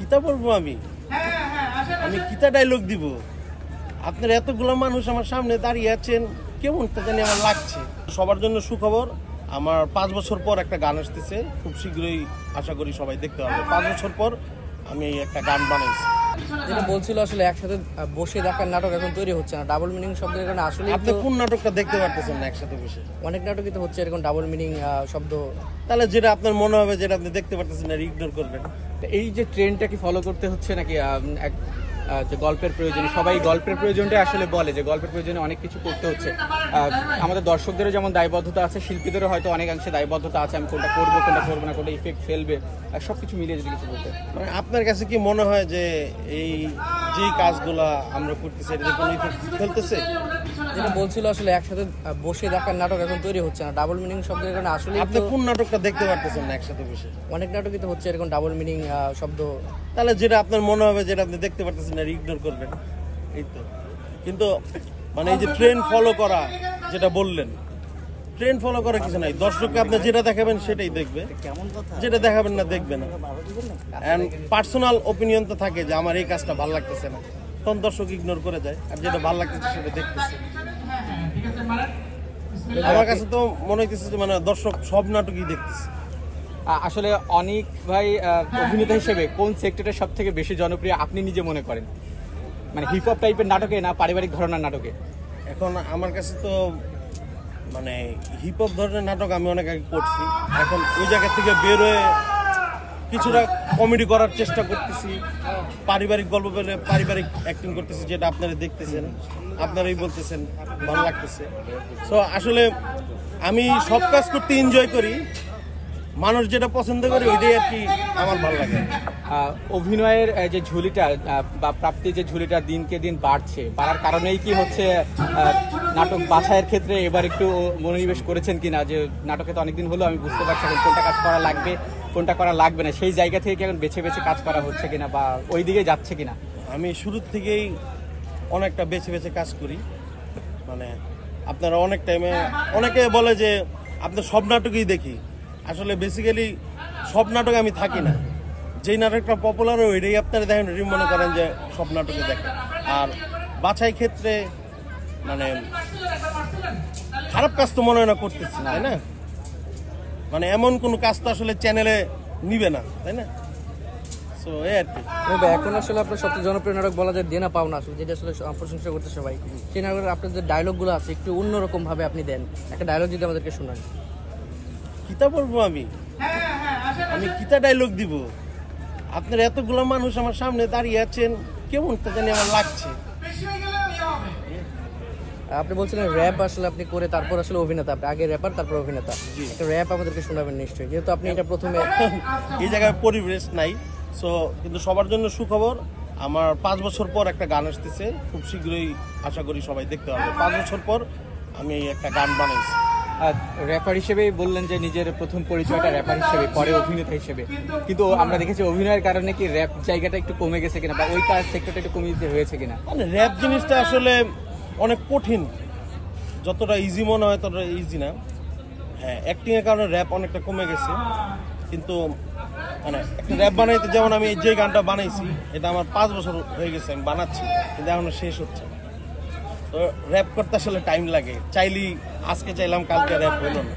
কিতা বলবো আমি আমি কিতা ডায়লগ দিব? আপনার এতগুলো মানুষ আমার সামনে দাঁড়িয়ে আছেন, কেমন তা জানি আমার লাগছে। সবার জন্য সুখবর, আমার 5 বছর পর একটা গান আসতেছে, খুব শীঘ্রই আশা করি সবাই দেখতে পাবে। 5 বছর পর আমি একটা গান বানাইছি। যেটা বলছিল আসলে একসাথে বসে দেখার নাটক এখন তৈরি হচ্ছে না, ডাবল মিনিং শব্দের কারণে আসলে আপনি কোন নাটকটা দেখতে পারতেছেন না একসাথে বসে? অনেক নাটকই তো হচ্ছে এরকম ডাবল মিনিং শব্দ। তাহলে যেটা আপনার মনে হবে, যেটা আপনি দেখতে পারতেছেন না, ইগনোর করবেন। এই যে ট্রেন্ডটা কি ফলো করতে হচ্ছে নাকি যে গল্পের প্রয়োজনে সবাই গল্পের প্রয়োজনটা আসলে বলে যে গল্পের প্রয়োজনে অনেক কিছু করতে হচ্ছে। আমাদের দর্শকদেরও যেমন দায়বদ্ধতা আছে, শিল্পীদেরও হয়তো অনেকাংশে দায়বদ্ধতা আছে, আমি কোনটা করবো কোনটা করবো না, কোনটা ইফেক্ট ফেলবে, সব কিছু মিলিয়ে যদি কিছু বলতে। মানে আপনার কাছে কি মনে হয় যে এই যে কাজগুলা আমরা করতেছি এটাতে কোনো ইফেক্ট ফেলতেছে? যেটা বলছিল আসলে একসাথে বসে দেখার নাটক এখন তৈরি হচ্ছে না, ডাবল মিনিং শব্দের কারণে আসলে আপনি কোন নাটকটা দেখতে পারতেছেন না একসাথে বসে? অনেক নাটকই তো হচ্ছে এরকম ডাবল মিনিং শব্দ। তাহলে যেটা আপনার মনে হবে, যেটা আপনি দেখতে পারতেছেন না, ইগনোর করবেন। এই তো। কিন্তু মানে এই যে ট্রেন্ড ফলো করা, যেটা বললেন, ট্রেন্ড ফলো করা কিছু নাই। দর্শককে আপনি যেটা দেখাবেন সেটাই দেখবে, যেটা দেখাবেন না দেখবে না। এন্ড পার্সোনাল ওপিনিয়ন তো থাকে যে আমার এই কাজটা ভালো লাগতেছে না, তখন দর্শক ইগনোর করে যায়, আর যেটা ভালো লাগতেছে সেটা দেখতেছে। আমার কাছে তো মনে হইতেছে যে মানে দর্শক সব নাটকই দেখতেছে। আসলে অনেক ভাই অভিনেতা হিসেবে কোন সেক্টরটা সব থেকে বেশি জনপ্রিয় আপনি নিজে মনে করেন? মানে হিপ হপ টাইপের নাটকে না পারিবারিক ঘটনার নাটকে? এখন আমার কাছে তো মানে হিপ হপ ধরনের নাটক আমি অনেক আগে করছি, এখন ওই জায়গা থেকে বের হয়ে কিছুটা কমেডি করার চেষ্টা করতেছি, পারিবারিক গল্প পেলে পারিবারিক অ্যাক্টিং করতেছি, যেটা আপনারা দেখতেছেন, আপনারাই বলতেছেন ভালো লাগতেছে। সো আসলে আমি সব কাজ করতে এনজয় করি, মানুষ যেটা পছন্দ করে ওইটাই আর কি আমার ভালো লাগে। অভিনয়ের যে ঝুলিটা বা প্রাপ্তির যে ঝুলিটা দিনকে দিন বাড়ার কারণেই কি হচ্ছে নাটক বাছাইয়ের ক্ষেত্রে এবার একটু মনোনিবেশ করেছেন কিনা? যে নাটকে তো অনেকদিন হলো, আমি বুঝতে পারছি এখন কোনটা কাজ করা লাগবে কোনটা করা লাগবে না, সেই জায়গা থেকে কি এখন বেছে বেছে কাজ করা হচ্ছে কিনা বা ওই দিকে যাচ্ছে কিনা? আমি শুরুর থেকেই অনেকটা বেছে বেছে কাজ করি। মানে আপনারা অনেক টাইমে অনেকে বলে যে আপনার সব নাটকই দেখি, আসলে বেসিক্যালি সব নাটক আমি থাকি না। যেই নাটকটা পপুলার ওইটাই আপনারা দেখেন, মনে করেন যে সব নাটকে দেখেন। আর বাছাই ক্ষেত্রে মানে খারাপ কাজ তো মনে হয় না করতেছি, তাই না? মানে এমন কোনো কাজ তো আসলে চ্যানেলে নিবে না, তাই না? সো এই আর কি। এখন আসলে আপনার সবচেয়ে জনপ্রিয় নাটক বলা যায় দেনা পাওনা, আসলে যেটা আসলে প্রশংসা করতে সবাই। সেই নাটকের আপনার যে ডায়লগগুলো আছে একটু অন্যরকম ভাবে আপনি দেন, একটা ডায়লগ যদি আমাদেরকে শোনান। কিতা বলবো আমি কিতা ডায়লগ দিব? আপনার এতগুলো মানুষ আমার সামনে দাঁড়িয়ে আছেন, কেমন তা জানি আমার লাগছে। আপনি বলছিলেন র্যাপ আসলে আপনি করে তারপর আসলে অভিনেতা, আপনি আগে র্যাপার তারপর অভিনেতা, একটা র্যাপ আমাদেরকে শোনাবেন নিশ্চয়ই, যেহেতু আপনি এটা প্রথমে। এই জায়গায় পরিবেশ নাই, সো কিন্তু সবার জন্য সুখবর, আমার 5 বছর পর একটা গান আসতেছে, খুব শীঘ্রই আশা করি সবাই দেখতে পাবে। 5 বছর পর আমি একটা গান বানাইছি। র্যাপার হিসেবেই বললেন যে নিজের প্রথম পরিচয়টা র্যাপার হিসেবে, পরে অভিনেতা হিসেবে, কিন্তু আমরা দেখেছি অভিনয়ের কারণে কি র্যাপ জায়গাটা একটু কমে গেছে কিনা বা ওই কাজ সেক্টরটা একটু কমিয়ে দিতে হয়েছে কিনা? মানে র্যাপ জিনিসটা আসলে অনেক কঠিন, যতটা ইজি মনে হয় ততটা ইজি না। হ্যাঁ, অ্যাক্টিং এর কারণে র্যাপ অনেকটা কমে গেছে, কিন্তু মানে একটা র্যাপ বানাইতে, যেমন আমি যে গানটা বানাইছি এটা আমার 5 বছর হয়ে গেছে আমি বানাচ্ছি, কিন্তু এখনো শেষ হচ্ছে না। তো র্যাপ করতে আসলে টাইম লাগে, চাইলেই আজকে চাইলাম কালকে র্যাপ হলো না।